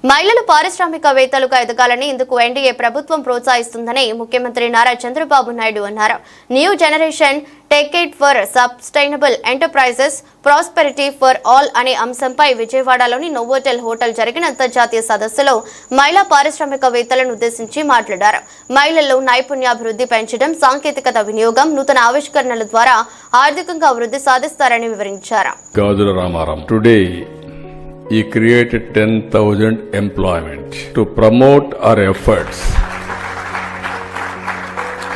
మహిళలు పారిశ్రామికవేత్తలుగా ఎదగాలని ఇందుకు ఎన్డీఏ ప్రభుత్వం ప్రోత్సహిస్తుందని ముఖ్యమంత్రి నారా చంద్రబాబు నాయుడు అన్నారు. New generation tech for sustainable enterprises prosperity for all అనే అంశంపై విజయవాడలోని నోవోటెల్ హోటల్ జరిగిన అంతర్జాతీయ సదస్సులో మహిళా పారిశ్రామికవేత్తలను ఉద్దేశించి మాట్లాడారు. మహిళల్లో నైపుణ్యాభివృద్ధి పెంచడం, సాంకేతికత వినియోగం, నూతన ఆవిష్కరణల ద్వారా ఆర్థికంగా వృద్ధి సాధిస్తారని వివరించారు. He created 10,000 employment to promote our efforts.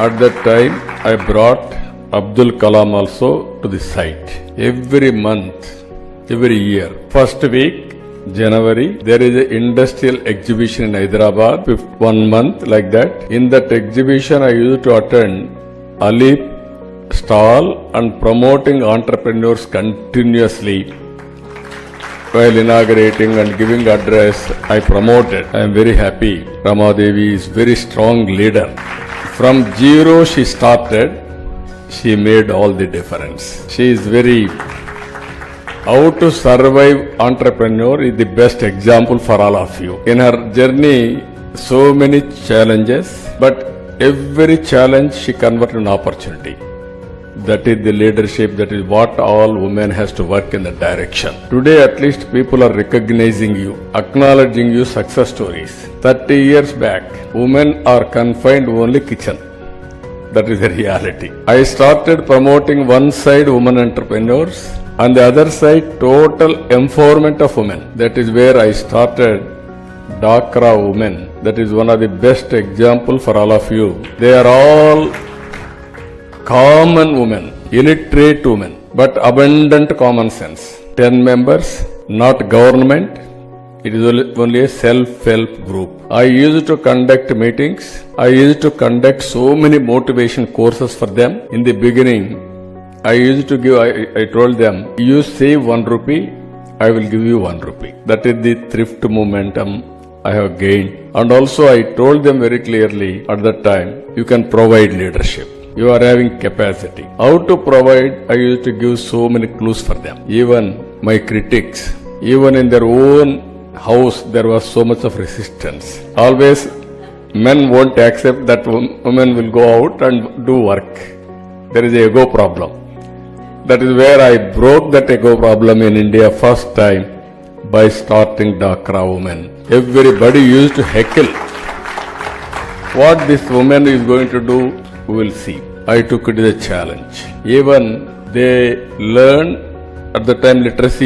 At that time, I brought Abdul Kalam also to the site. Every month, every year, first week, January, there is an industrial exhibition in Hyderabad, 1 month like that. In that exhibition, I used to attend Alip stall and promoting entrepreneurs continuously. While inaugurating and giving address, I promoted. I am very happy. Ramadevi is very strong leader. From zero she started, she made all the difference. She is very how to survive entrepreneur is the best example for all of you. In her journey, so many challenges, but every challenge she converted in opportunity. That is the leadership, that is what all women has to work in that direction. Today at least people are recognizing you, acknowledging you success stories. 30 years back, women are confined only kitchen. That is the reality. I started promoting one side women entrepreneurs, on the other side total empowerment of women. That is where I started Dhakra Women. That is one of the best example for all of you. They are all common women, illiterate women, but abundant common sense. 10 members, not government. It is only a self-help group. I used to conduct meetings. I used to conduct so many motivation courses for them. In the beginning, I used to give, I told them, you save 1 rupee, I will give you 1 rupee. That is the thrift momentum I have gained. And also I told them very clearly at that time, you can provide leadership. You are having capacity. How to provide, I used to give so many clues for them. Even my critics, even in their own house, there was so much of resistance. Always men won't accept that women will go out and do work. There is a ego problem. That is where I broke that ego problem in India first time by starting Dhakra Women. Everybody used to heckle. What this woman is going to do, we will see. I took it as a challenge. Even they learned at the time literacy